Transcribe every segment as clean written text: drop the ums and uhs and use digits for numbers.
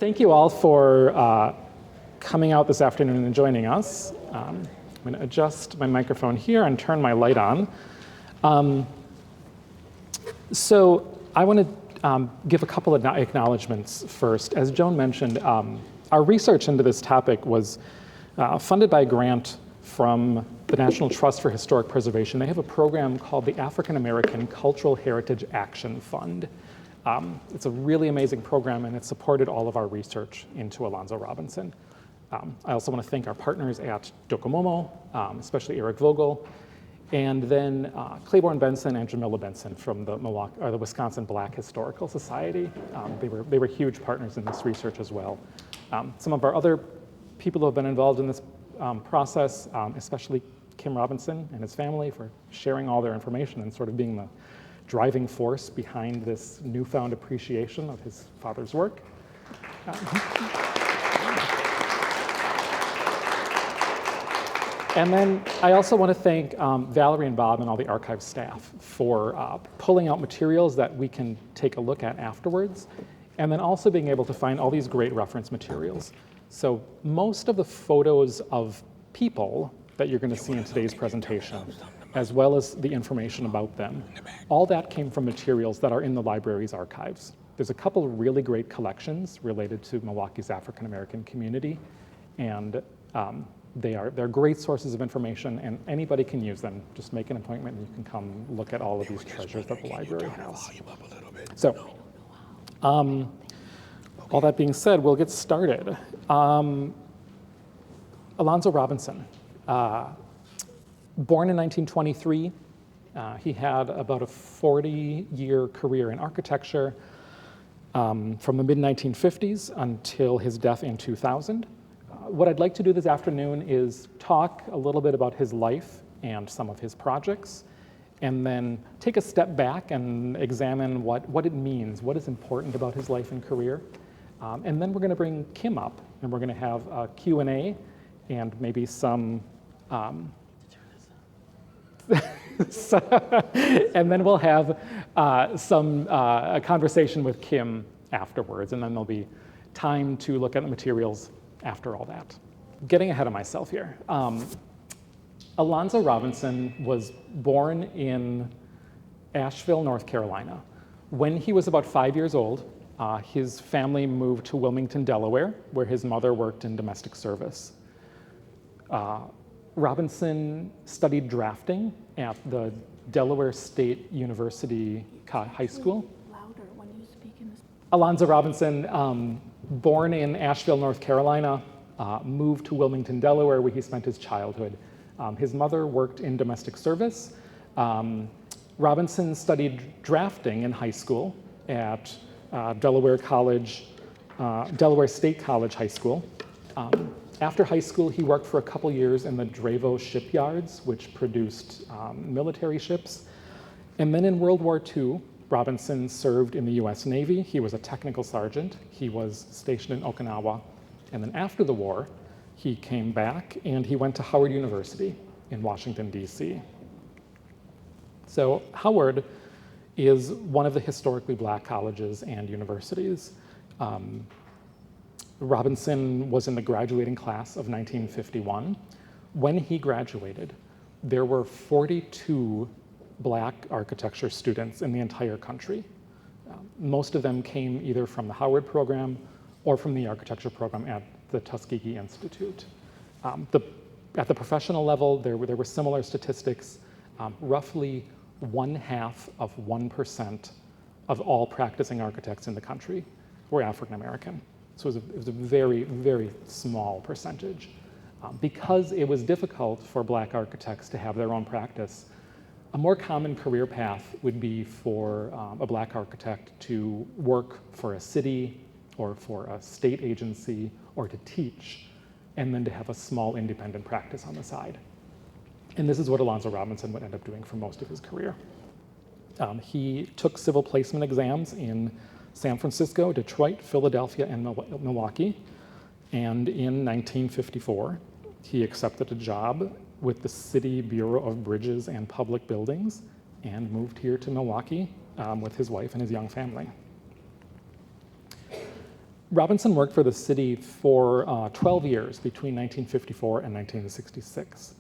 Thank you all for coming out this afternoon and joining us. I'm going to adjust my microphone here and turn my light on. So I want to give a couple of acknowledgements first. As Joan mentioned, our research into this topic was funded by a grant from the National Trust for Historic Preservation. They have a program called the African American Cultural Heritage Action Fund. It's a really amazing program, and it supported all of our research into Alonzo Robinson. I also want to thank our partners at Docomomo, especially Eric Vogel, and then Claiborne Benson and Jamila Benson from the Wisconsin Black Historical Society. They were huge partners in this research as well. Some of our other people who have been involved in this process, especially Kim Robinson and his family for sharing all their information and sort of being the driving force behind this newfound appreciation of his father's work. And then I also want to thank Valerie and Bob and all the archive staff for pulling out materials that we can take a look at afterwards, and then also being able to find all these great reference materials. So most of the photos of people that you're going to see in today's presentation, as well as the information about them, all that came from materials that are in the library's archives. There's a couple of really great collections related to Milwaukee's African American community, and they're great sources of information, and anybody can use them. Just make an appointment and you can come look at all of these treasures that the library has. So, all that being said, we'll get started. Alonzo Robinson, born in 1923, he had about a 40-year career in architecture from the mid-1950s until his death in 2000. What I'd like to do this afternoon is talk a little bit about his life and some of his projects, and then take a step back and examine what it means, what is important about his life and career. And then we're going to bring Kim up, and we're going to have a Q&A and maybe some, and then we'll have a conversation with Kim afterwards, and then there'll be time to look at the materials after all that. Getting ahead of myself here. Alonzo Robinson was born in Asheville, North Carolina. When he was about 5 years old, his family moved to Wilmington, Delaware, where his mother worked in domestic service. Robinson studied drafting at the Delaware State University High School. Louder when you speak in this. Alonzo Robinson, born in Asheville, North Carolina, moved to Wilmington, Delaware, where he spent his childhood. His mother worked in domestic service. Robinson studied drafting in high school at Delaware State College High School. After high school, he worked for a couple years in the Dravo shipyards, which produced military ships. And then in World War II, Robinson served in the US Navy. He was a technical sergeant. He was stationed in Okinawa. And then after the war, he came back and he went to Howard University in Washington, DC. So Howard is one of the historically Black colleges and universities. Robinson was in the graduating class of 1951. When he graduated, there were 42 Black architecture students in the entire country. Most of them came either from the Howard program or from the architecture program at the Tuskegee Institute. At the professional level, there were similar statistics. Roughly 0.5% of all practicing architects in the country were African American. So it was a very, very small percentage. Because it was difficult for Black architects to have their own practice, a more common career path would be for a Black architect to work for a city or for a state agency or to teach, and then to have a small independent practice on the side. And this is what Alonzo Robinson would end up doing for most of his career. He took civil placement exams in San Francisco, Detroit, Philadelphia, and Milwaukee. And in 1954, he accepted a job with the City Bureau of Bridges and Public Buildings and moved here to Milwaukee with his wife and his young family. Robinson worked for the city for 12 years between 1954 and 1966.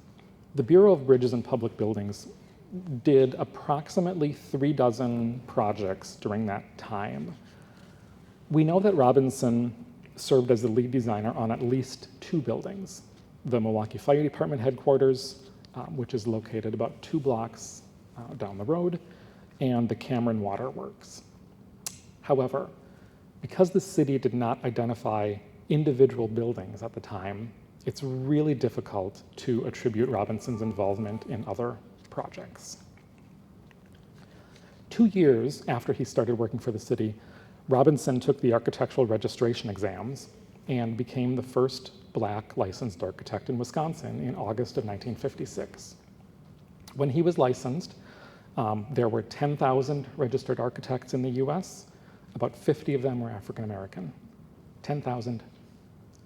The Bureau of Bridges and Public Buildings did approximately 36 projects during that time. We know that Robinson served as the lead designer on at least 2 buildings: the Milwaukee Fire Department headquarters, which is located about 2 blocks down the road, and the Cameron Water Works. However, because the city did not identify individual buildings at the time, it's really difficult to attribute Robinson's involvement in other projects. 2 years after he started working for the city, Robinson took the architectural registration exams and became the first Black licensed architect in Wisconsin in August of 1956. When he was licensed, there were 10,000 registered architects in the US. About 50 of them were African American. 10,000,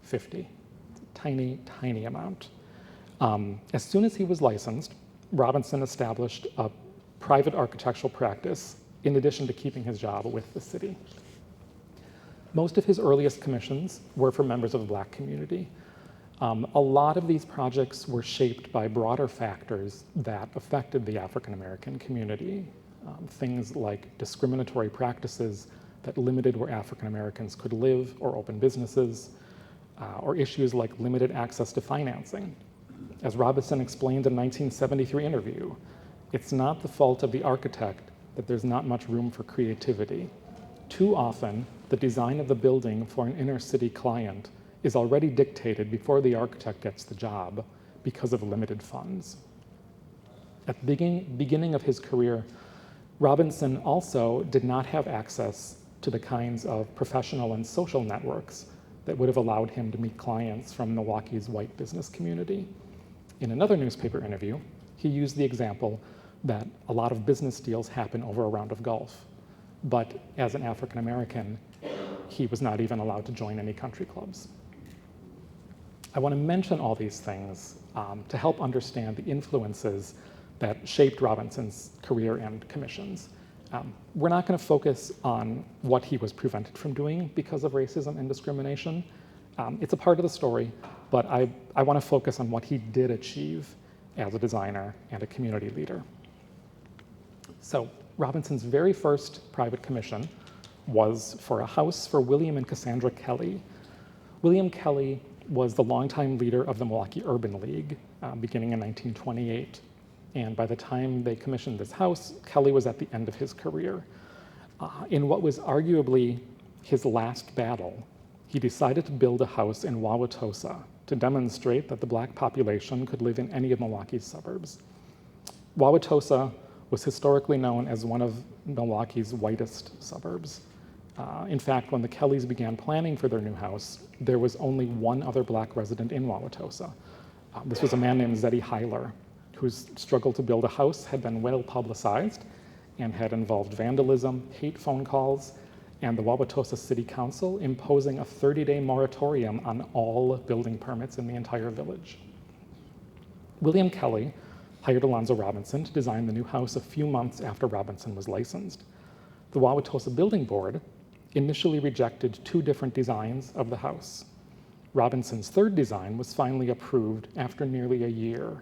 50. It's a tiny, tiny amount. As soon as he was licensed, Robinson established a private architectural practice in addition to keeping his job with the city. Most of his earliest commissions were for members of the Black community. A lot of these projects were shaped by broader factors that affected the African American community. Things like discriminatory practices that limited where African Americans could live or open businesses, or issues like limited access to financing. As Robinson explained in a 1973 interview, it's not the fault of the architect that there's not much room for creativity. Too often, the design of the building for an inner city client is already dictated before the architect gets the job because of limited funds. At the beginning of his career, Robinson also did not have access to the kinds of professional and social networks that would have allowed him to meet clients from Milwaukee's white business community. In another newspaper interview, he used the example that a lot of business deals happen over a round of golf, but as an African American, he was not even allowed to join any country clubs. I want to mention all these things to help understand the influences that shaped Robinson's career and commissions. We're not going to focus on what he was prevented from doing because of racism and discrimination. It's a part of the story, but I want to focus on what he did achieve as a designer and a community leader. So Robinson's very first private commission was for a house for William and Cassandra Kelly. William Kelly was the longtime leader of the Milwaukee Urban League, beginning in 1928. And by the time they commissioned this house, Kelly was at the end of his career. In what was arguably his last battle, he decided to build a house in Wauwatosa to demonstrate that the Black population could live in any of Milwaukee's suburbs. Wauwatosa was historically known as one of Milwaukee's whitest suburbs. In fact, when the Kellys began planning for their new house, there was only one other Black resident in Wauwatosa. This was a man named Zeddy Heiler, whose struggle to build a house had been well publicized and had involved vandalism, hate phone calls, and the Wauwatosa City Council imposing a 30-day moratorium on all building permits in the entire village. William Kelly hired Alonzo Robinson to design the new house a few months after Robinson was licensed. The Wauwatosa Building Board initially rejected 2 different designs of the house. Robinson's third design was finally approved after nearly a year.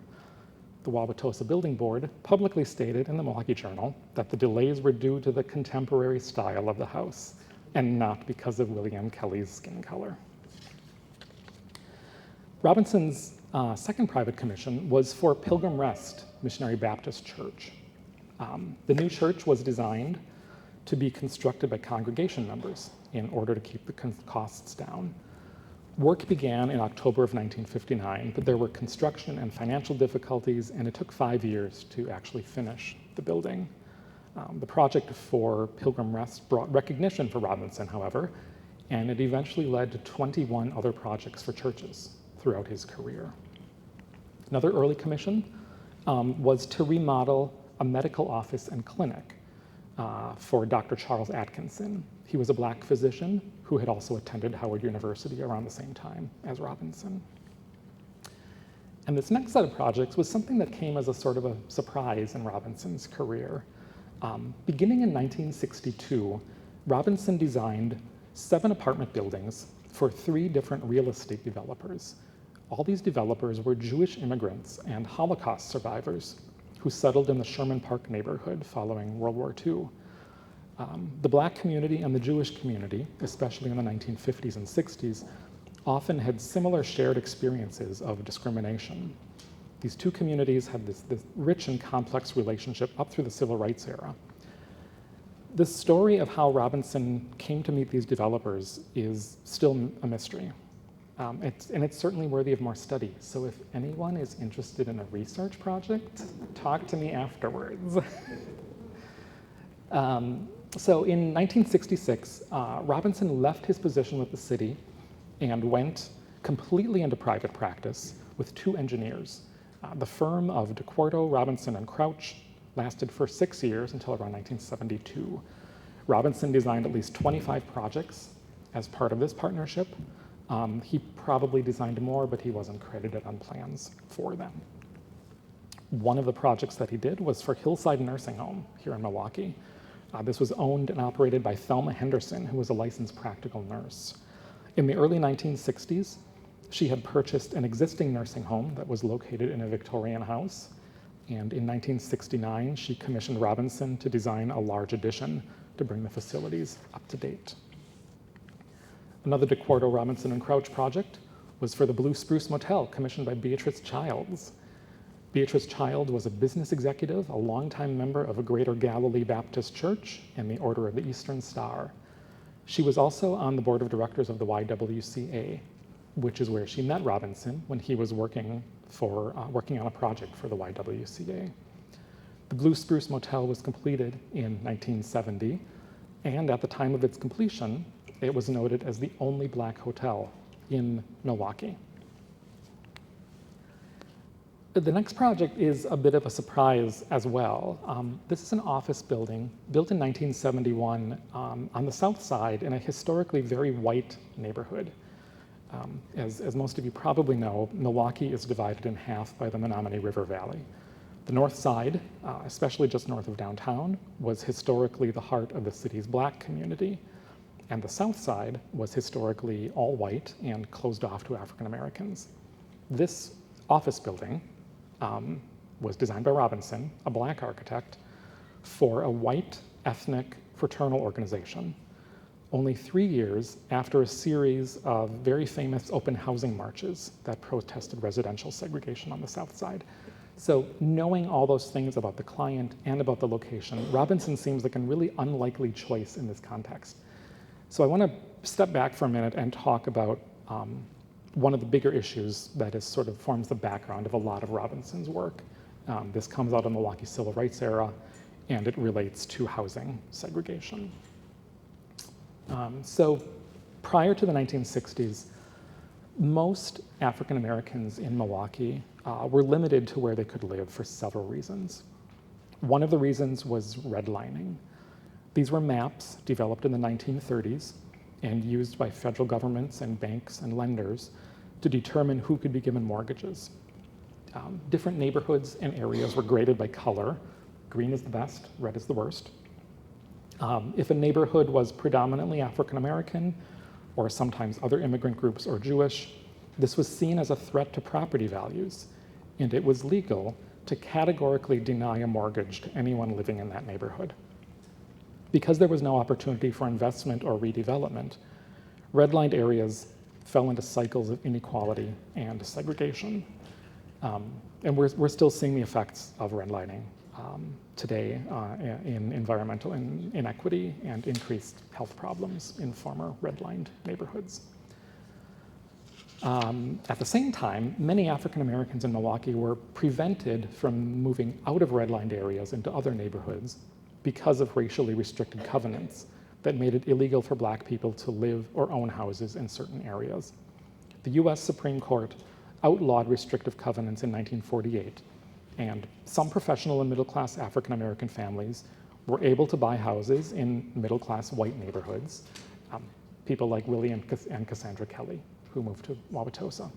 The Wauwatosa Building Board publicly stated in the Milwaukee Journal that the delays were due to the contemporary style of the house and not because of William Kelly's skin color. Robinson's second private commission was for Pilgrim Rest Missionary Baptist Church. The new church was designed to be constructed by congregation members in order to keep the costs down. Work began in October of 1959, but there were construction and financial difficulties, and it took 5 years to actually finish the building. The project for Pilgrim Rest brought recognition for Robinson, however, and it eventually led to 21 other projects for churches throughout his career. Another early commission was to remodel a medical office and clinic for Dr. Charles Atkinson. He was a Black physician who had also attended Howard University around the same time as Robinson. And this next set of projects was something that came as a sort of a surprise in Robinson's career. Beginning in 1962, Robinson designed 7 apartment buildings for 3 different real estate developers. All these developers were Jewish immigrants and Holocaust survivors who settled in the Sherman Park neighborhood following World War II. The Black community and the Jewish community, especially in the 1950s and 60s, often had similar shared experiences of discrimination. These two communities had this rich and complex relationship up through the Civil Rights era. The story of how Robinson came to meet these developers is still a mystery. It's certainly worthy of more study. So if anyone is interested in a research project, talk to me afterwards. So in 1966, Robinson left his position with the city and went completely into private practice with 2 engineers. The firm of DeQuarto, Robinson, and Crouch lasted for 6 years until around 1972. Robinson designed at least 25 projects as part of this partnership. He probably designed more, but he wasn't credited on plans for them. One of the projects that he did was for Hillside Nursing Home here in Milwaukee. This was owned and operated by Thelma Henderson, who was a licensed practical nurse. In the early 1960s, she had purchased an existing nursing home that was located in a Victorian house. And in 1969, she commissioned Robinson to design a large addition to bring the facilities up to date. Another DeQuarto, Robinson, and Crouch project was for the Blue Spruce Motel, commissioned by Beatrice Childs. Beatrice Child was a business executive, a longtime member of a Greater Galilee Baptist Church and the Order of the Eastern Star. She was also on the board of directors of the YWCA, which is where she met Robinson when he was working on a project for the YWCA. The Blue Spruce Motel was completed in 1970, and at the time of its completion, it was noted as the only Black hotel in Milwaukee. The next project is a bit of a surprise as well. This is an office building built in 1971 on the south side in a historically very white neighborhood. As most of you probably know, Milwaukee is divided in half by the Menominee River Valley. The north side, especially just north of downtown, was historically the heart of the city's Black community, and the south side was historically all white and closed off to African Americans. This office building was designed by Robinson, a Black architect, for a white ethnic fraternal organization, only 3 years after a series of very famous open housing marches that protested residential segregation on the south side. So knowing all those things about the client and about the location, Robinson seems like a really unlikely choice in this context. So I want to step back for a minute and talk about one of the bigger issues that is sort of forms the background of a lot of Robinson's work. This comes out of the Milwaukee Civil Rights era, and it relates to housing segregation. So prior to the 1960s, most African Americans in Milwaukee were limited to where they could live for several reasons. One of the reasons was redlining. These were maps developed in the 1930s and used by federal governments and banks and lenders to determine who could be given mortgages. Different neighborhoods and areas were graded by color. Green is the best, red is the worst. If a neighborhood was predominantly African American, or sometimes other immigrant groups or Jewish, this was seen as a threat to property values, and it was legal to categorically deny a mortgage to anyone living in that neighborhood. Because there was no opportunity for investment or redevelopment, redlined areas fell into cycles of inequality and segregation. And we're still seeing the effects of redlining today in environmental inequity and increased health problems in former redlined neighborhoods. At the same time, many African Americans in Milwaukee were prevented from moving out of redlined areas into other neighborhoods because of racially restricted covenants that made it illegal for Black people to live or own houses in certain areas. The US Supreme Court outlawed restrictive covenants in 1948, and some professional and middle-class African American families were able to buy houses in middle-class white neighborhoods, people like Willie and Cassandra Kelly, who moved to Wauwatosa.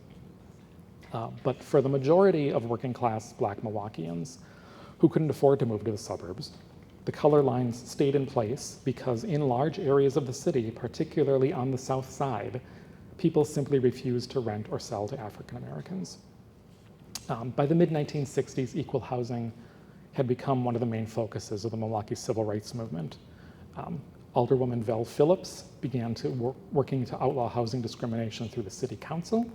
But for the majority of working-class Black Milwaukeeans who couldn't afford to move to the suburbs, The color lines stayed in place because in large areas of the city, particularly on the south side, people simply refused to rent or sell to African Americans. By the mid-1960s, equal housing had become one of the main focuses of the Milwaukee civil rights movement. Alderwoman Vel Phillips began working to outlaw housing discrimination through the city council.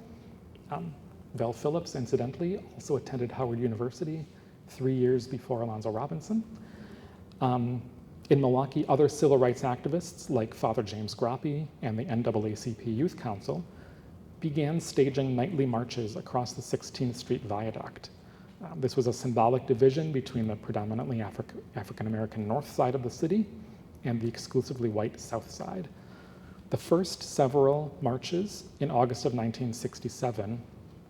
Vel Phillips, incidentally, also attended Howard University 3 years before Alonzo Robinson. In Milwaukee, other civil rights activists like Father James Groppe and the NAACP Youth Council began staging nightly marches across the 16th Street Viaduct. This was a symbolic division between the predominantly African-American north side of the city and the exclusively white south side. The first several marches in August of 1967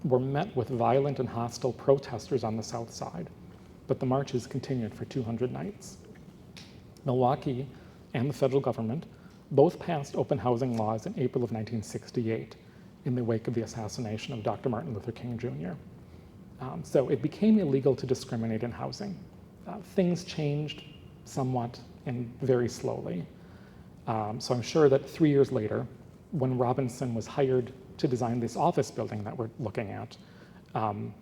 were met with violent and hostile protesters on the south side, but the marches continued for 200 nights. Milwaukee and the federal government both passed open housing laws in April of 1968 in the wake of the assassination of Dr. Martin Luther King Jr. So it became illegal to discriminate in housing. Things changed somewhat and very slowly. So I'm sure that 3 years later, when Robinson was hired to design this office building that we're looking at,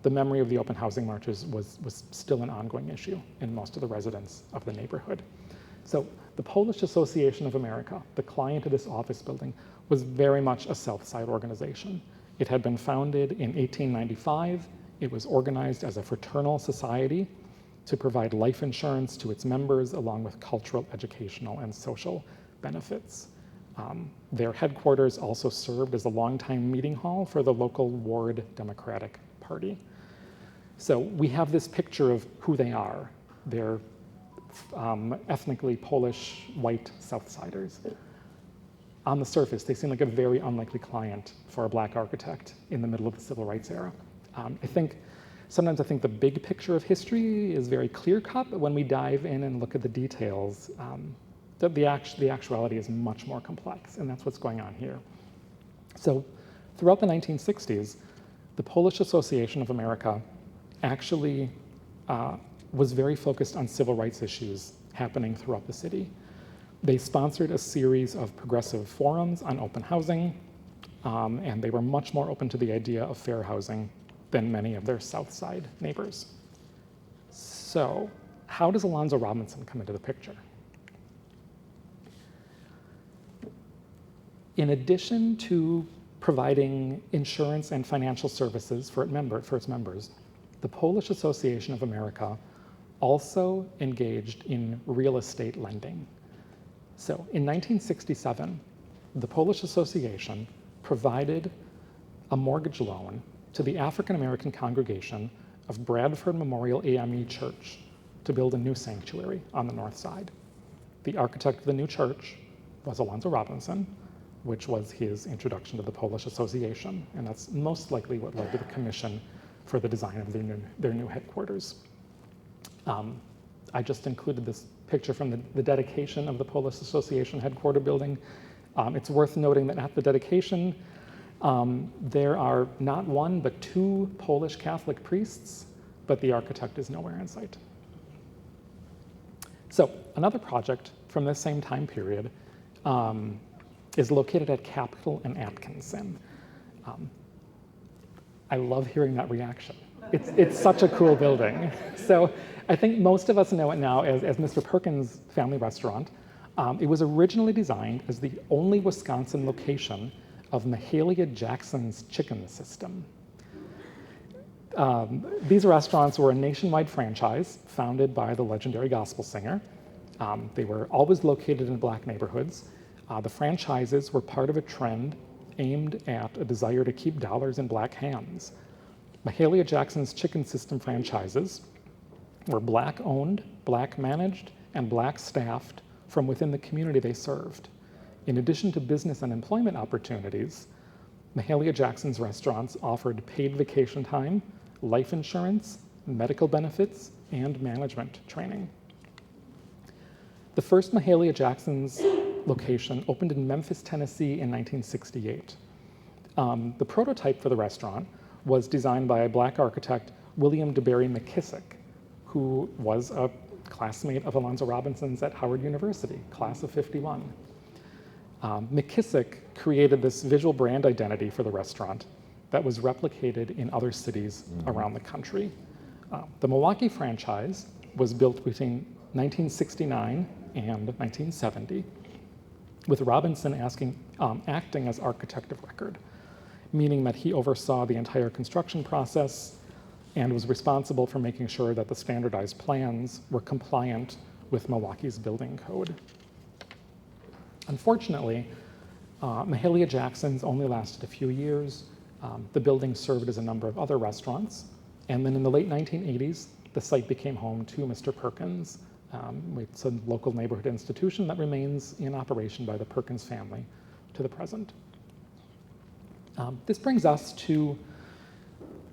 the memory of the open housing marches was still an ongoing issue in most of the residents of the neighborhood. So the Polish Association of America, the client of this office building, was very much a South Side organization. It had been founded in 1895. It was organized as a fraternal society to provide life insurance to its members, along with cultural, educational, and social benefits. Their headquarters also served as a longtime meeting hall for the local ward Democratic Party. So we have this picture of who they are. They're ethnically Polish, white Southsiders. On the surface, they seem like a very unlikely client for a black architect in the middle of the civil rights era. Sometimes I think the big picture of history is very clear-cut, but when we dive in and look at the details, the actuality is much more complex, and that's what's going on here. So throughout the 1960s, the Polish Association of America actually was very focused on civil rights issues happening throughout the city. They sponsored a series of progressive forums on open housing, and they were much more open to the idea of fair housing than many of their South Side neighbors. So how does Alonzo Robinson come into the picture? In addition to providing insurance and financial services for its members, the Polish Association of America also engaged in real estate lending. So in 1967, the Polish Association provided a mortgage loan to the African American congregation of Bradford Memorial AME Church to build a new sanctuary on the north side. The architect of the new church was Alonzo Robinson, which was his introduction to the Polish Association, and that's most likely what led to the commission for the design of their new headquarters. I just included this picture from the dedication of the Polish Association headquarter building. It's worth noting that at the dedication, there are not one, but two Polish Catholic priests, but the architect is nowhere in sight. So another project from this same time period is located at Capitol and Atkinson. I love hearing that reaction. It's such a cool building. So I think most of us know it now as Mr. Perkins' Family Restaurant. It was originally designed as the only Wisconsin location of Mahalia Jackson's chicken system. These restaurants were a nationwide franchise founded by the legendary gospel singer. They were always located in black neighborhoods. The franchises were part of a trend aimed at a desire to keep dollars in black hands. Mahalia Jackson's chicken system franchises were black-owned, black-managed, and black-staffed from within the community they served. In addition to business and employment opportunities, Mahalia Jackson's restaurants offered paid vacation time, life insurance, medical benefits, and management training. The first Mahalia Jackson's location opened in Memphis, Tennessee in 1968. The prototype for the restaurant was designed by a black architect, William DeBerry McKissick, who was a classmate of Alonzo Robinson's at Howard University, class of '51. McKissick created this visual brand identity for the restaurant that was replicated in other cities around the country. The Milwaukee franchise was built between 1969 and 1970, with Robinson acting as architect of record, meaning that he oversaw the entire construction process and was responsible for making sure that the standardized plans were compliant with Milwaukee's building code. Unfortunately, Mahalia Jackson's only lasted a few years. The building served as a number of other restaurants, and then in the late 1980s, the site became home to Mr. Perkins. It's a local neighborhood institution that remains in operation by the Perkins family to the present. This brings us to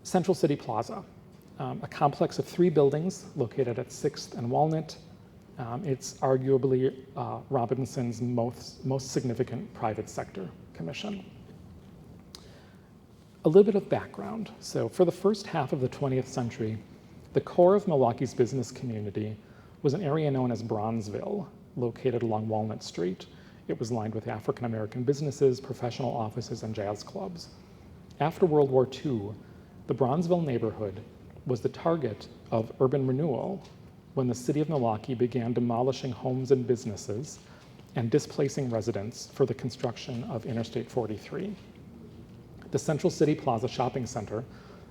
Central City Plaza, a complex of 3 buildings located at 6th and Walnut. It's arguably Robinson's most significant private sector commission. A little bit of background. So for the first half of the 20th century, the core of Milwaukee's business community was an area known as Bronzeville, located along Walnut Street. It was lined with African-American businesses, professional offices, and jazz clubs. After World War II, the Bronzeville neighborhood was the target of urban renewal when the city of Milwaukee began demolishing homes and businesses and displacing residents for the construction of Interstate 43. The Central City Plaza Shopping Center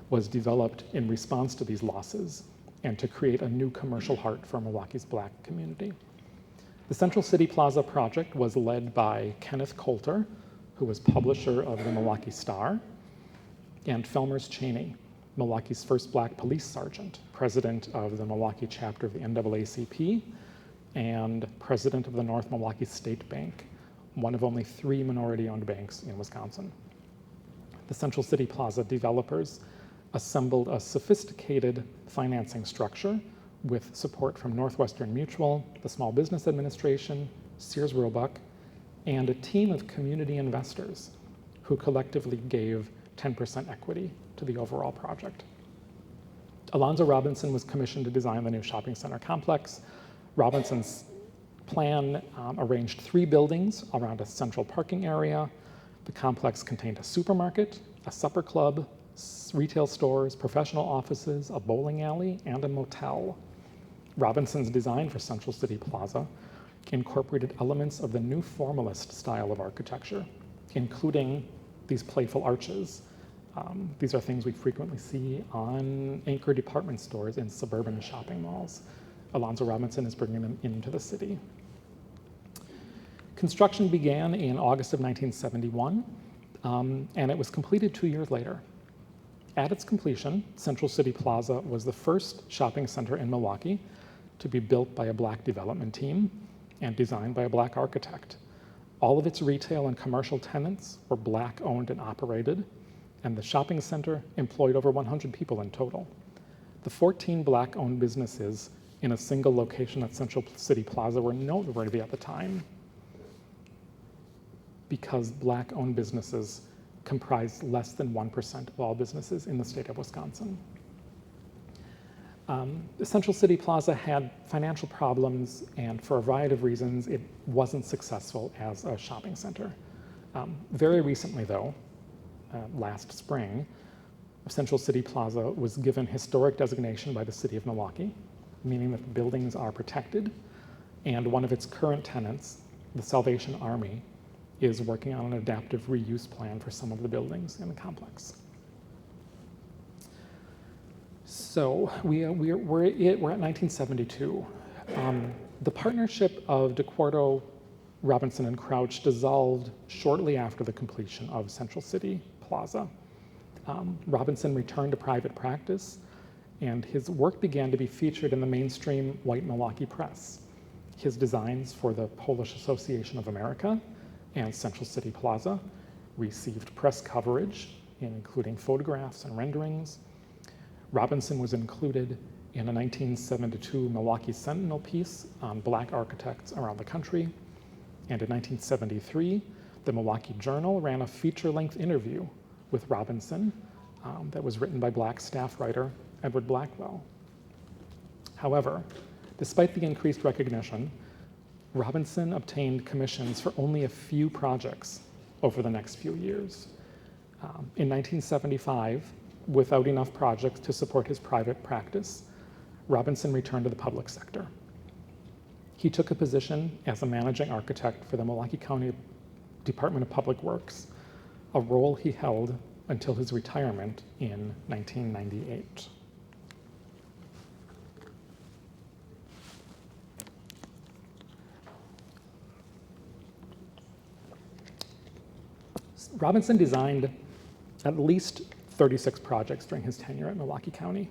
was developed in response to these losses and to create a new commercial heart for Milwaukee's Black community. The Central City Plaza project was led by Kenneth Coulter, who was publisher of the Milwaukee Star, and Felmers Chaney, Milwaukee's first Black police sergeant, president of the Milwaukee chapter of the NAACP, and president of the North Milwaukee State Bank, one of only 3 minority-owned banks in Wisconsin. The Central City Plaza developers assembled a sophisticated financing structure with support from Northwestern Mutual, the Small Business Administration, Sears Roebuck, and a team of community investors who collectively gave 10% equity to the overall project. Alonzo Robinson was commissioned to design the new shopping center complex. Robinson's plan arranged 3 buildings around a central parking area. The complex contained a supermarket, a supper club, retail stores, professional offices, a bowling alley, and a motel. Robinson's design for Central City Plaza incorporated elements of the new formalist style of architecture, including these playful arches. These are things we frequently see on anchor department stores in suburban shopping malls. Alonzo Robinson is bringing them into the city. Construction began in August of 1971, and it was completed 2 years later. At its completion, Central City Plaza was the first shopping center in Milwaukee to be built by a Black development team and designed by a Black architect. All of its retail and commercial tenants were Black owned and operated, and the shopping center employed over 100 people in total. The 14 Black owned businesses in a single location at Central City Plaza were noteworthy at the time because Black owned businesses comprised less than 1% of all businesses in the state of Wisconsin. Central City Plaza had financial problems, and for a variety of reasons, it wasn't successful as a shopping center. Very recently, though, last spring, Central City Plaza was given historic designation by the city of Milwaukee, meaning that the buildings are protected, and one of its current tenants, the Salvation Army, is working on an adaptive reuse plan for some of the buildings in the complex. So we're at 1972. The partnership of DeQuarto, Robinson, and Crouch dissolved shortly after the completion of Central City Plaza. Robinson returned to private practice, and his work began to be featured in the mainstream white Milwaukee press. His designs for the Polish Association of America and Central City Plaza received press coverage, including photographs and renderings. Robinson was included in a 1972 Milwaukee Sentinel piece on Black architects around the country. And in 1973, the Milwaukee Journal ran a feature-length interview with Robinson that was written by Black staff writer Edward Blackwell. However, Despite the increased recognition, Robinson obtained commissions for only a few projects over the next few years. In 1975, without enough projects to support his private practice, Robinson returned to the public sector. He took a position as a managing architect for the Milwaukee County Department of Public Works, a role he held until his retirement in 1998. Robinson designed at least 36 projects during his tenure at Milwaukee County.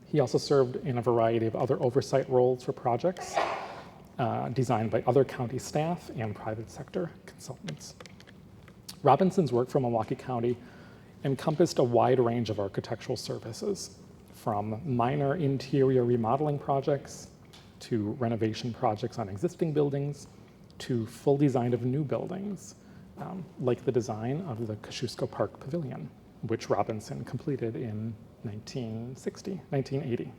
He also served in a variety of other oversight roles for projects designed by other county staff and private sector consultants. Robinson's work for Milwaukee County encompassed a wide range of architectural services, from minor interior remodeling projects to renovation projects on existing buildings to full design of new buildings, like the design of the Kosciuszko Park Pavilion, which Robinson completed in 1980.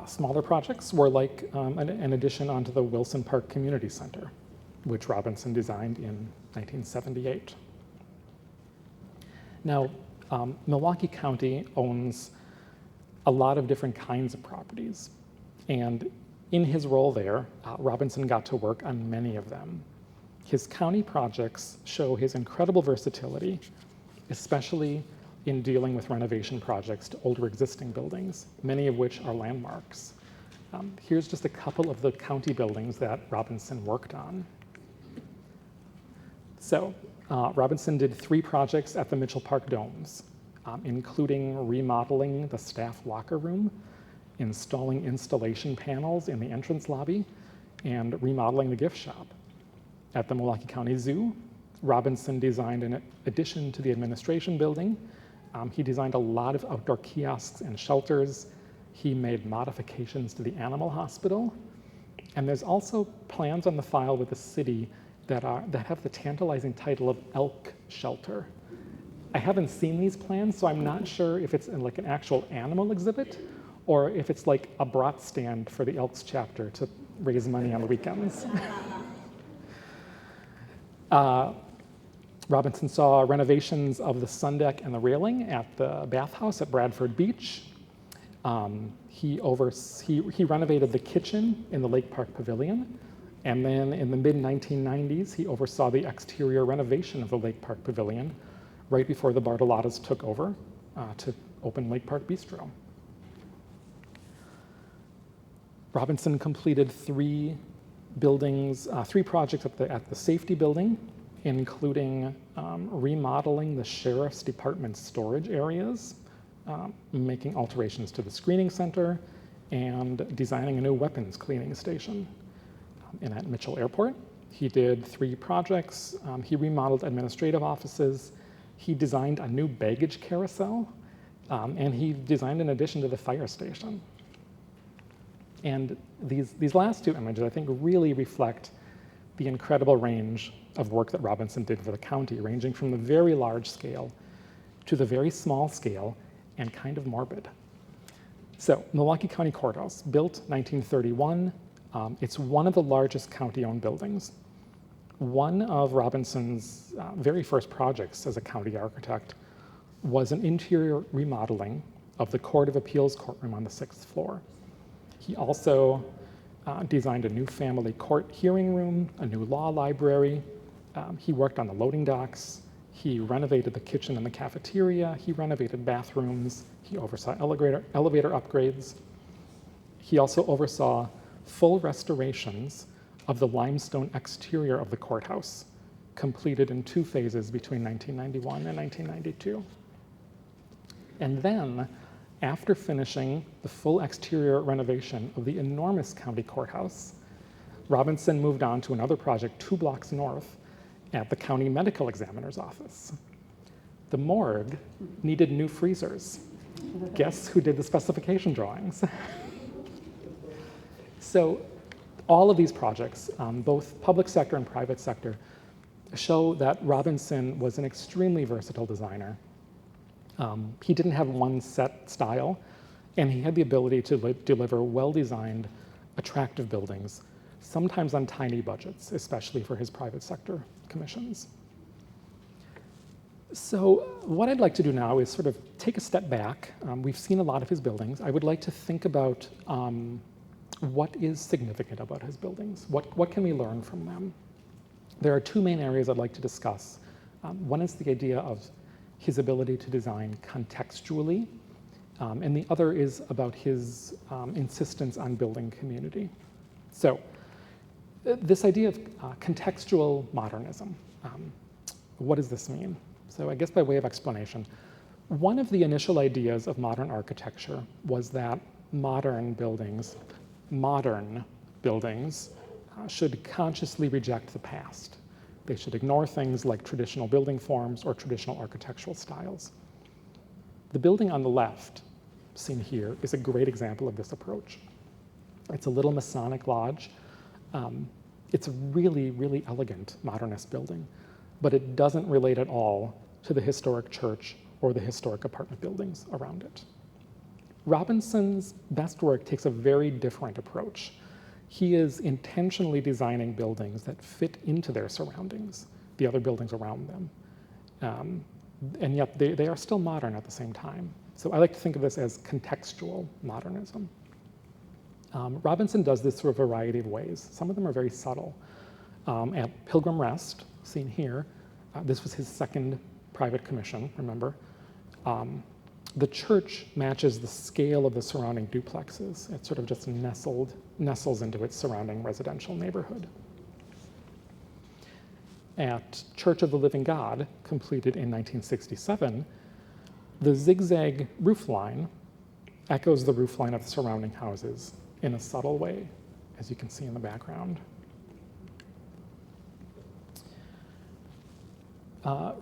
Smaller projects were like an addition onto the Wilson Park Community Center, which Robinson designed in 1978. Now, Milwaukee County owns a lot of different kinds of properties, and in his role there, Robinson got to work on many of them. His county projects show his incredible versatility, especially in dealing with renovation projects to older existing buildings, many of which are landmarks. Here's just a couple of the county buildings that Robinson worked on. So, Robinson did 3 projects at the Mitchell Park Domes, including remodeling the staff locker room, installing installation panels in the entrance lobby, and remodeling the gift shop. At the Milwaukee County Zoo, Robinson designed an addition to the administration building. He designed a lot of outdoor kiosks and shelters. He made modifications to the animal hospital. And there's also plans on the file with the city that have the tantalizing title of Elk Shelter. I haven't seen these plans, so I'm not sure if it's like an actual animal exhibit or if it's like a brat stand for the Elks chapter to raise money on the weekends. Robinson saw renovations of the sun deck and the railing at the bathhouse at Bradford Beach. He renovated the kitchen in the Lake Park Pavilion. And then in the mid-1990s, he oversaw the exterior renovation of the Lake Park Pavilion right before the Bartolottas took over to open Lake Park Bistro. Robinson completed 3 projects at the safety building, including remodeling the sheriff's department storage areas, making alterations to the screening center, and designing a new weapons cleaning station. And at Mitchell Airport, he did 3 projects. He remodeled administrative offices. He designed a new baggage carousel, and he designed an addition to the fire station. And these last 2 images, I think, really reflect the incredible range of work that Robinson did for the county, ranging from the very large scale to the very small scale and kind of morbid. So, Milwaukee County Courthouse, built 1931. It's one of the largest county-owned buildings. One of Robinson's very first projects as a county architect was an interior remodeling of the Court of Appeals courtroom on the 6th floor. He also designed a new family court hearing room, a new law library. He worked on the loading docks. He renovated the kitchen and the cafeteria. He renovated bathrooms. He oversaw elevator upgrades. He also oversaw full restorations of the limestone exterior of the courthouse, completed in 2 phases between 1991 and 1992. And then, after finishing the full exterior renovation of the enormous county courthouse, Robinson moved on to another project 2 blocks north at the county medical examiner's office. The morgue needed new freezers. Guess who did the specification drawings? So all of these projects, both public sector and private sector, show that Robinson was an extremely versatile designer. He didn't have one set style, And he had the ability to deliver well-designed, attractive buildings, sometimes on tiny budgets, especially for his private sector commissions. So what I'd like to do now is sort of take a step back. We've seen a lot of his buildings. I would like to think about what is significant about his buildings. What can we learn from them? There are two main areas I'd like to discuss. One is the idea of his ability to design contextually, and the other is about his insistence on building community. So this idea of contextual modernism, what does this mean? So I guess by way of explanation, one of the initial ideas of modern architecture was that modern buildings should consciously reject the past. They should ignore things like traditional building forms or traditional architectural styles. The building on the left, seen here, is a great example of this approach. It's a little Masonic lodge. It's a really, really elegant modernist building, but it doesn't relate at all to the historic church or the historic apartment buildings around it. Robinson's best work takes a very different approach. He is intentionally designing buildings that fit into their surroundings, the other buildings around them. And yet they are still modern at the same time. So I like to think of this as contextual modernism. Robinson does this through a variety of ways. Some of them are very subtle. At Pilgrim Rest, seen here, this was his second private commission, remember? The church matches the scale of the surrounding duplexes. It sort of just nestles into its surrounding residential neighborhood. At Church of the Living God, completed in 1967, the zigzag roof line echoes the roof line of the surrounding houses in a subtle way, as you can see in the background.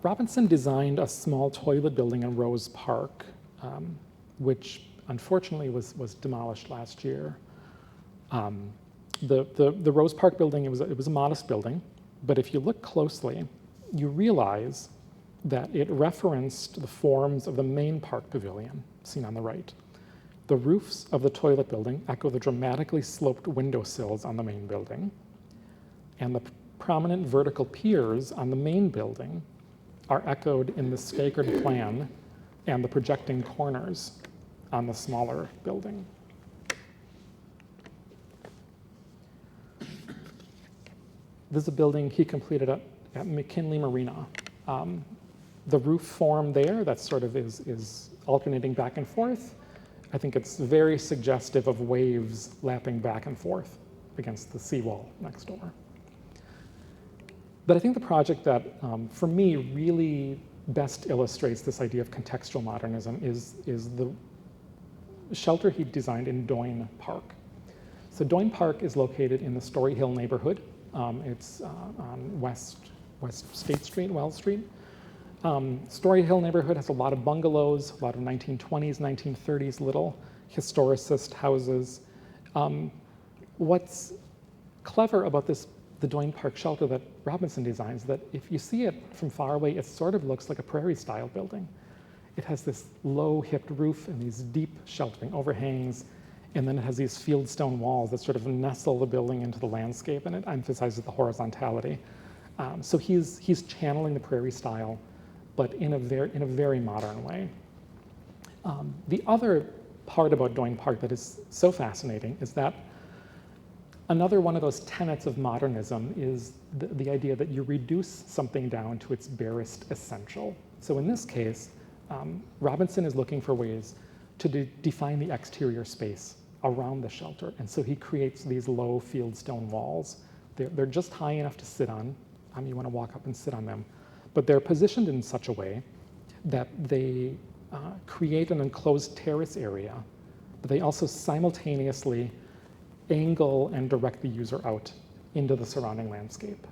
Robinson designed a small toilet building in Rose Park, which unfortunately was demolished last year. The Rose Park building, it was a modest building, but if you look closely, you realize that it referenced the forms of the main park pavilion, seen on the right. The roofs of the toilet building echo the dramatically sloped windowsills on the main building, and the prominent vertical piers on the main building are echoed in the staggered plan and the projecting corners on the smaller building. This is a building he completed at McKinley Marina. The roof form there, that sort of is alternating back and forth. I think it's very suggestive of waves lapping back and forth against the seawall next door. But I think the project that, for me, really best illustrates this idea of contextual modernism is the shelter he designed in Doyne Park. So Doyne Park is located in the Story Hill neighborhood. It's on West State Street, Wells Street. Story Hill neighborhood has a lot of bungalows, a lot of 1920s, 1930s little historicist houses. What's clever about the Doyne Park shelter that Robinson designs, that if you see it from far away, it sort of looks like a prairie-style building. It has this low-hipped roof and these deep sheltering overhangs, and then it has these fieldstone walls that sort of nestle the building into the landscape, and it emphasizes the horizontality. So he's channeling the prairie style, but in a very modern way. The other part about Doyne Park that is so fascinating is that another one of those tenets of modernism is the idea that you reduce something down to its barest essential. So in this case, Robinson is looking for ways to define the exterior space around the shelter. And so he creates these low fieldstone walls. They're just high enough to sit on. You want to walk up and sit on them. But they're positioned in such a way that they create an enclosed terrace area, but they also simultaneously angle and direct the user out into the surrounding landscape.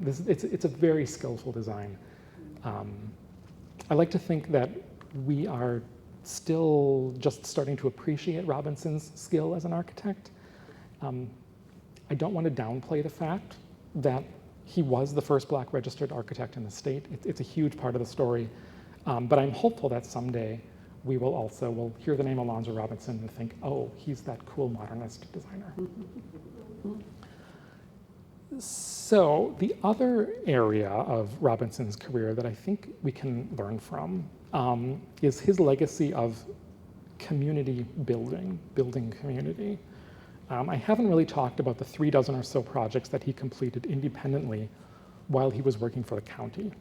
It's a very skillful design. I like to think that we are still just starting to appreciate Robinson's skill as an architect. I don't want to downplay the fact that he was the first Black registered architect in the state. It's a huge part of the story, but I'm hopeful that someday we'll hear the name Alonzo Robinson and think, oh, he's that cool modernist designer. So the other area of Robinson's career that I think we can learn from is his legacy of community building community. I haven't really talked about the 36 or so projects that he completed independently while he was working for the county.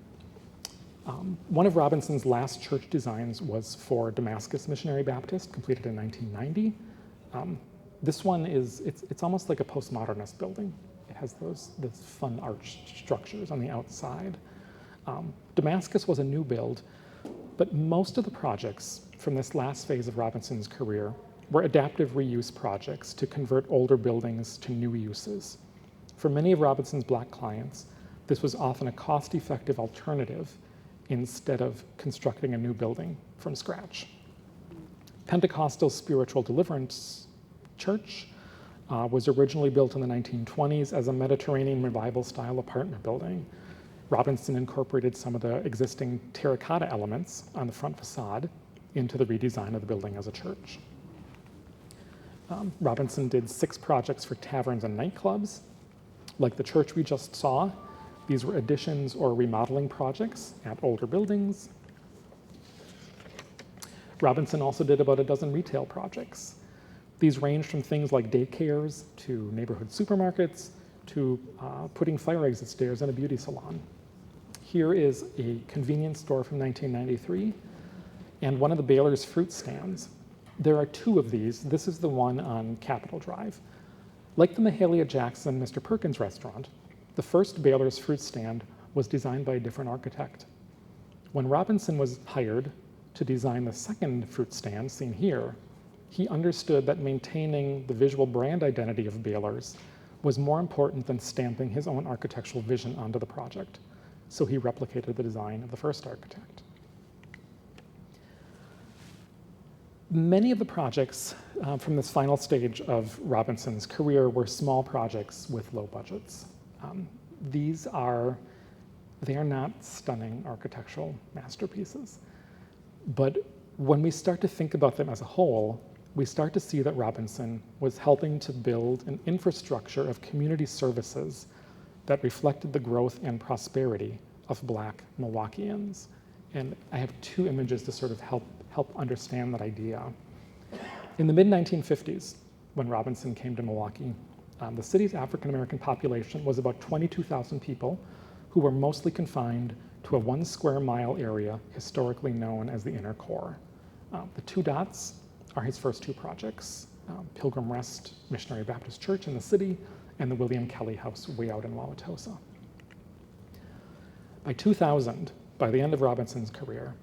One of Robinson's last church designs was for Damascus Missionary Baptist, completed in 1990. This one it's almost like a postmodernist building. It has those fun arch structures on the outside. Damascus was a new build, but most of the projects from this last phase of Robinson's career were adaptive reuse projects to convert older buildings to new uses. For many of Robinson's Black clients, this was often a cost-effective alternative instead of constructing a new building from scratch. Pentecostal Spiritual Deliverance Church was originally built in the 1920s as a Mediterranean revival-style apartment building. Robinson incorporated some of the existing terracotta elements on the front facade into the redesign of the building as a church. Robinson did 6 projects for taverns and nightclubs. Like the church we just saw, these were additions or remodeling projects at older buildings. Robinson also did about a dozen retail projects. These ranged from things like daycares to neighborhood supermarkets to putting fire exit stairs in a beauty salon. Here is a convenience store from 1993 and one of the Baylor's fruit stands. There are 2 of these. This is the one on Capitol Drive. Like the Mahalia Jackson Mr. Perkins restaurant, the first Baylor's fruit stand was designed by a different architect. When Robinson was hired to design the second fruit stand seen here, he understood that maintaining the visual brand identity of Baylor's was more important than stamping his own architectural vision onto the project. So he replicated the design of the first architect. Many of the projects from this final stage of Robinson's career were small projects with low budgets. They are not stunning architectural masterpieces. But when we start to think about them as a whole, we start to see that Robinson was helping to build an infrastructure of community services that reflected the growth and prosperity of Black Milwaukeeans. And I have 2 images to sort of help understand that idea. In the mid-1950s, when Robinson came to Milwaukee, the city's African-American population was about 22,000 people who were mostly confined to a 1 square mile area historically known as the inner core. The 2 dots are his first 2 projects, Pilgrim Rest Missionary Baptist Church in the city and the William Kelly House way out in Wauwatosa. By 2000, by the end of Robinson's career,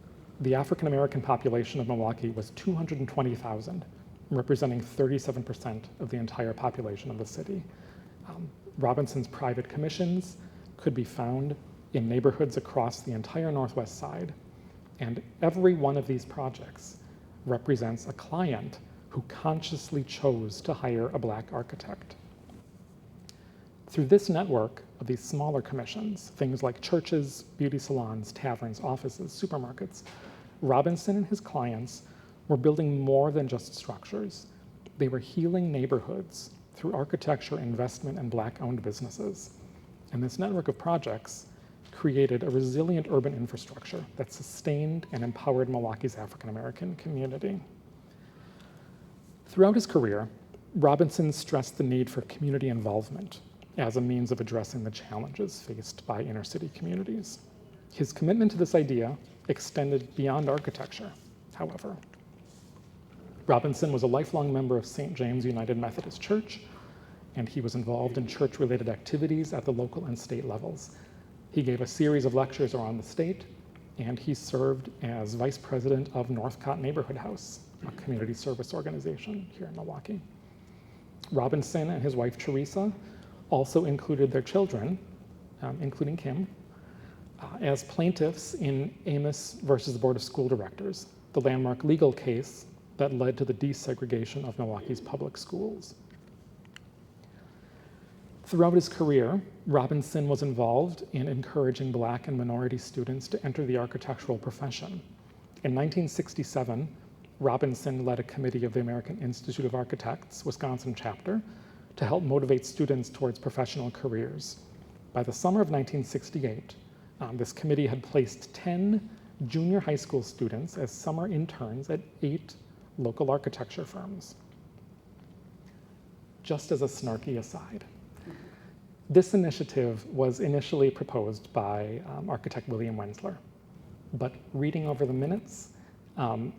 the African-American population of Milwaukee was 220,000, representing 37% of the entire population of the city. Robinson's private commissions could be found in neighborhoods across the entire Northwest Side, and every one of these projects represents a client who consciously chose to hire a Black architect. Through this network of these smaller commissions, things like churches, beauty salons, taverns, offices, supermarkets, Robinson and his clients were building more than just structures. They were healing neighborhoods through architecture, investment, and Black-owned businesses. And this network of projects created a resilient urban infrastructure that sustained and empowered Milwaukee's African-American community. Throughout his career, Robinson stressed the need for community involvement as a means of addressing the challenges faced by inner-city communities. His commitment to this idea extended beyond architecture, however. Robinson was a lifelong member of St. James United Methodist Church, and he was involved in church-related activities at the local and state levels. He gave a series of lectures around the state, and he served as vice president of Northcott Neighborhood House, a community service organization here in Milwaukee. Robinson and his wife, Teresa, also included their children, including Kim, as plaintiffs in Amos versus the Board of School Directors, the landmark legal case that led to the desegregation of Milwaukee's public schools. Throughout his career, Robinson was involved in encouraging Black and minority students to enter the architectural profession. In 1967, Robinson led a committee of the American Institute of Architects, Wisconsin chapter, to help motivate students towards professional careers. By the summer of 1968, this committee had placed 10 junior high school students as summer interns at 8 local architecture firms. Just as a snarky aside, this initiative was initially proposed by architect William Wenzler, but reading over the minutes,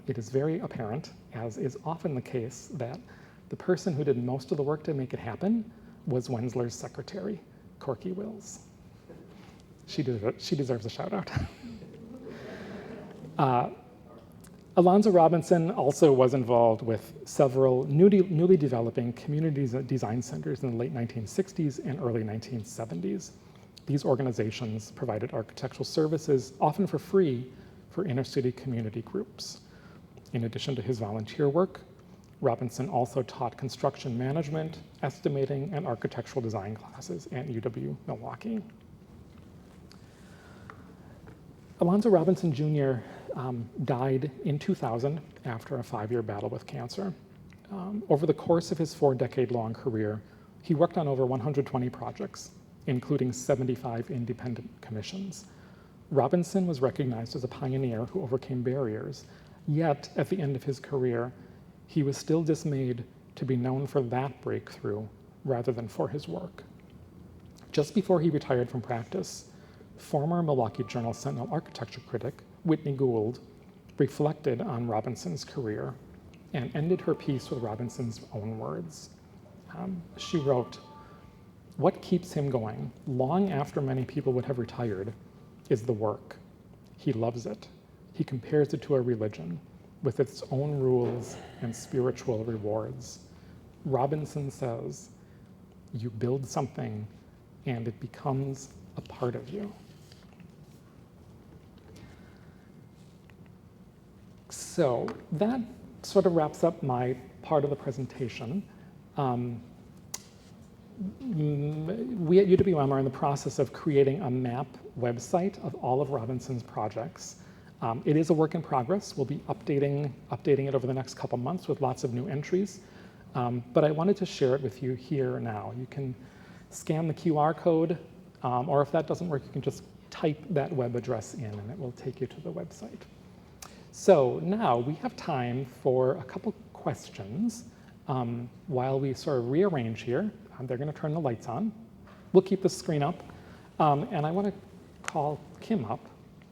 it is very apparent, as is often the case, that the person who did most of the work to make it happen was Wenzler's secretary, Corky Wills. She deserves a shout out. Alonzo Robinson also was involved with several newly developing community design centers in the late 1960s and early 1970s. These organizations provided architectural services, often for free, for inner city community groups. In addition to his volunteer work, Robinson also taught construction management, estimating, and architectural design classes at UW-Milwaukee. Alonzo Robinson Jr. Died in 2000 after a 5-year battle with cancer. Over the course of his 4-decade-long career, he worked on over 120 projects, including 75 independent commissions. Robinson was recognized as a pioneer who overcame barriers, yet at the end of his career, he was still dismayed to be known for that breakthrough rather than for his work. Just before he retired from practice, former Milwaukee Journal Sentinel architecture critic Whitney Gould reflected on Robinson's career and ended her piece with Robinson's own words. She wrote, "What keeps him going, long after many people would have retired, is the work. He loves it. He compares it to a religion with its own rules and spiritual rewards. Robinson says, you build something and it becomes a part of you." So that sort of wraps up my part of the presentation. We at UWM are in the process of creating a map website of all of Robinson's projects. It is a work in progress. We'll be updating it over the next couple months with lots of new entries. But I wanted to share it with you here now. You can scan the QR code, or if that doesn't work, you can just type that web address in and it will take you to the website. So now we have time for a couple questions while we sort of rearrange here. They're going to turn the lights on. We'll keep the screen up. And I want to call Kim up.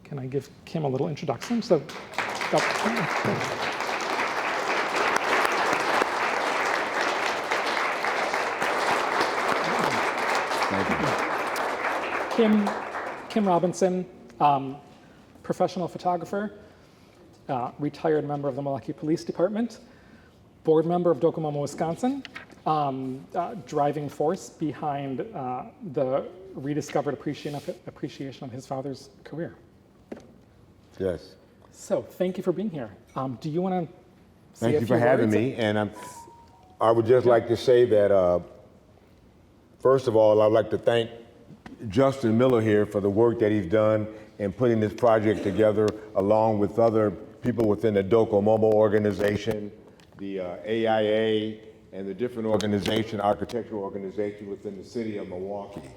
Can I give Kim a little introduction? So, Kim Robinson, professional photographer, retired member of the Milwaukee Police Department, board member of Docomomo, Wisconsin, driving force behind the rediscovered appreciation of his father's career. Yes. So thank you for being here. Do you want to say Thank a you few for having words? me. And I would just like to say that, first of all, I'd like to thank Justin Miller here for the work that he's done in putting this project together, along with other people within the Docomomo organization, the AIA, and the different architectural organizations within the city of Milwaukee.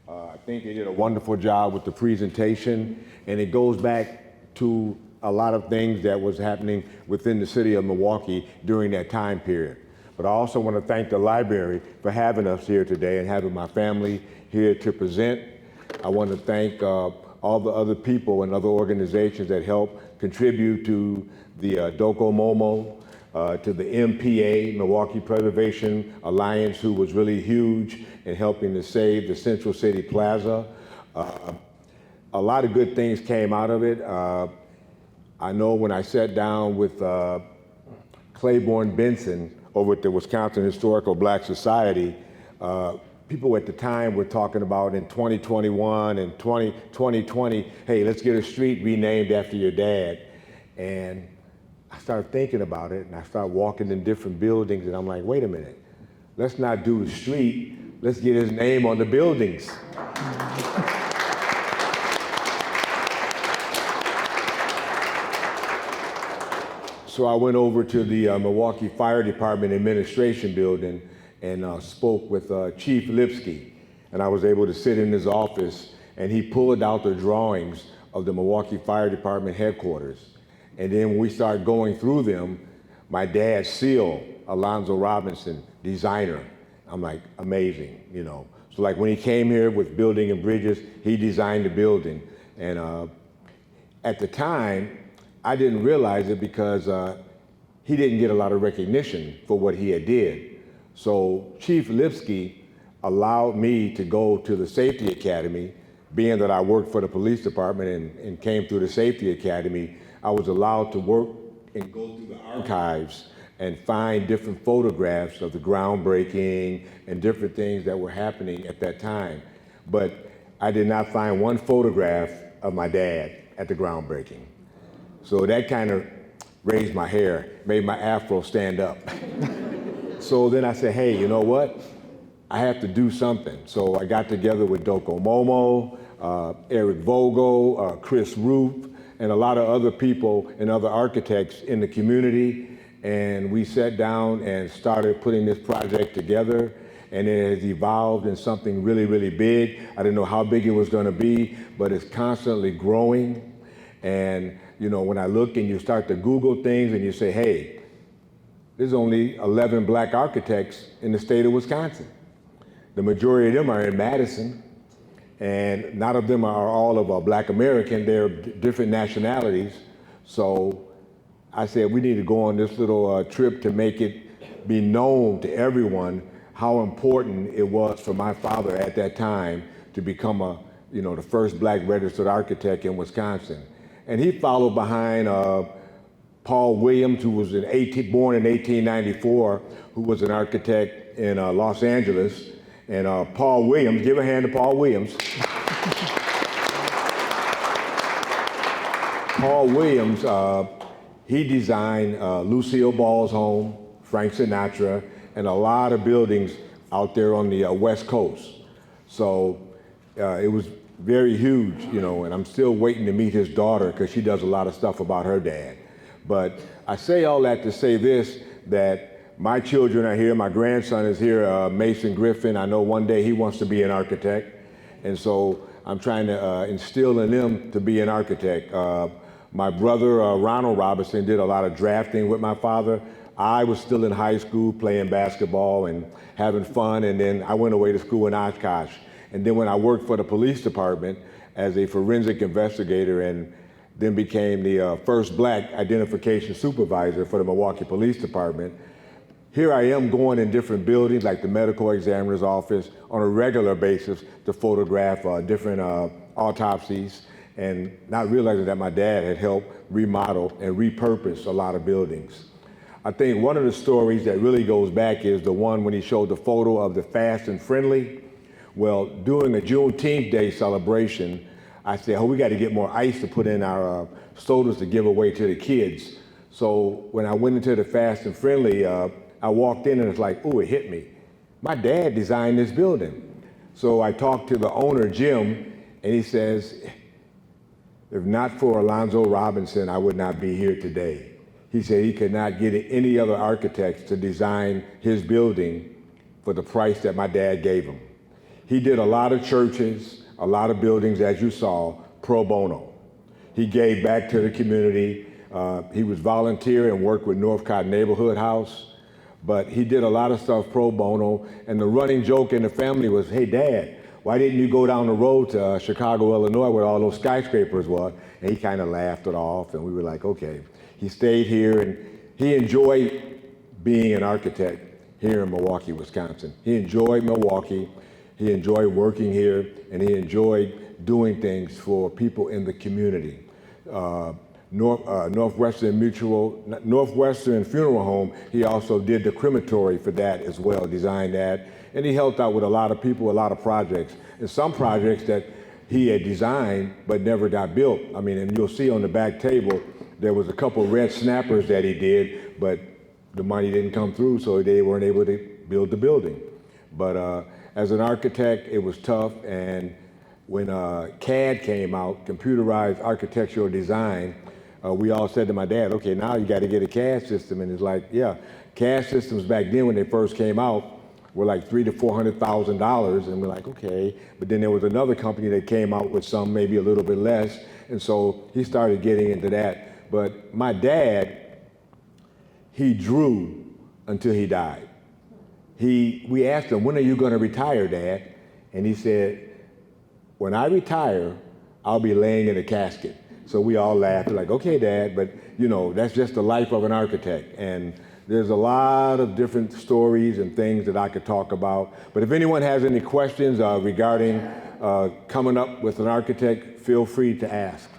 I think they did a wonderful job with the presentation, and it goes back to a lot of things that was happening within the city of Milwaukee during that time period. But I also want to thank the library for having us here today and having my family here to present. I want to thank all the other people and other organizations that help contribute to the Docomomo, to the MPA, Milwaukee Preservation Alliance, who was really huge in helping to save the Central City Plaza. A lot of good things came out of it. I know when I sat down with Claiborne Benson over at the Wisconsin Historical Black Society, people at the time were talking about in 2021 and 2020, hey, let's get a street renamed after your dad. And I started thinking about it, and I started walking in different buildings, and I'm like, wait a minute, let's not do the street, let's get his name on the buildings. So I went over to the Milwaukee Fire Department Administration Building and spoke with Chief Lipsky. And I was able to sit in his office, and he pulled out the drawings of the Milwaukee Fire Department headquarters. And then when we started going through them, my dad's seal, Alonzo Robinson, designer. I'm like, amazing, you know. So like when he came here with building and bridges, he designed the building. And at the time, I didn't realize it because he didn't get a lot of recognition for what he had did. So Chief Lipsky allowed me to go to the Safety Academy. Being that I worked for the police department and came through the Safety Academy, I was allowed to work and go through the archives and find different photographs of the groundbreaking and different things that were happening at that time. But I did not find one photograph of my dad at the groundbreaking. So that kind of raised my hair, made my afro stand up. So then I said, hey, you know what? I have to do something. So I got together with Docomomo, Eric Vogel, Chris Roop, and a lot of other people and other architects in the community. And we sat down and started putting this project together. And it has evolved in something really, really big. I didn't know how big it was going to be, but it's constantly growing. And you know, when I look and you start to Google things and you say, hey, there's only 11 black architects in the state of Wisconsin. The majority of them are in Madison, and none of them are all of black American. They're different nationalities. So I said, we need to go on this little trip to make it be known to everyone how important it was for my father at that time to become the first black registered architect in Wisconsin. And he followed behind Paul Williams, who was born in 1894, who was an architect in Los Angeles. And Paul Williams, give a hand to Paul Williams. Paul Williams, he designed Lucille Ball's home, Frank Sinatra, and a lot of buildings out there on the West Coast. So it was very huge, and I'm still waiting to meet his daughter because she does a lot of stuff about her dad. But I say all that to say this, that my children are here, my grandson is here, Mason Griffin. I know one day he wants to be an architect. And so I'm trying to instill in them to be an architect. My brother, Ronald Robinson, did a lot of drafting with my father. I was still in high school playing basketball and having fun, and then I went away to school in Oshkosh. And then when I worked for the police department as a forensic investigator and then became the first black identification supervisor for the Milwaukee Police Department, here I am going in different buildings like the medical examiner's office on a regular basis to photograph different autopsies, and not realizing that my dad had helped remodel and repurpose a lot of buildings. I think one of the stories that really goes back is the one when he showed the photo of the Fast and Friendly. Well, during a Juneteenth Day celebration, I said, we got to get more ice to put in our sodas to give away to the kids. So when I went into the Fast and Friendly, I walked in and it's like, it hit me. My dad designed this building. So I talked to the owner, Jim, and he says, if not for Alonzo Robinson, I would not be here today. He said he could not get any other architects to design his building for the price that my dad gave him. He did a lot of churches, a lot of buildings, as you saw, pro bono. He gave back to the community. He was volunteer and worked with Northcott Neighborhood House, but he did a lot of stuff pro bono. And the running joke in the family was, hey, Dad, why didn't you go down the road to Chicago, Illinois, where all those skyscrapers were? And he kind of laughed it off, and we were like, okay. He stayed here, and he enjoyed being an architect here in Milwaukee, Wisconsin. He enjoyed Milwaukee. He enjoyed working here, and he enjoyed doing things for people in the community. Northwestern Funeral Home, he also did the crematory for that as well, designed that. And he helped out with a lot of people, a lot of projects. And some projects that he had designed but never got built. I mean, and you'll see on the back table, there was a couple red snappers that he did, but the money didn't come through, so they weren't able to build the building. But as an architect, it was tough, and when CAD came out, computerized architectural design, we all said to my dad, okay, now you got to get a CAD system. And it's like, yeah, CAD systems back then when they first came out were like $300,000 to $400,000. And we're like, okay. But then there was another company that came out with some maybe a little bit less. And so he started getting into that. But my dad, he drew until he died. We asked him, when are you going to retire, Dad? And he said, when I retire, I'll be laying in a casket. So we all laughed, like, okay, Dad, but you know, that's just the life of an architect. And there's a lot of different stories and things that I could talk about. But if anyone has any questions regarding coming up with an architect, feel free to ask.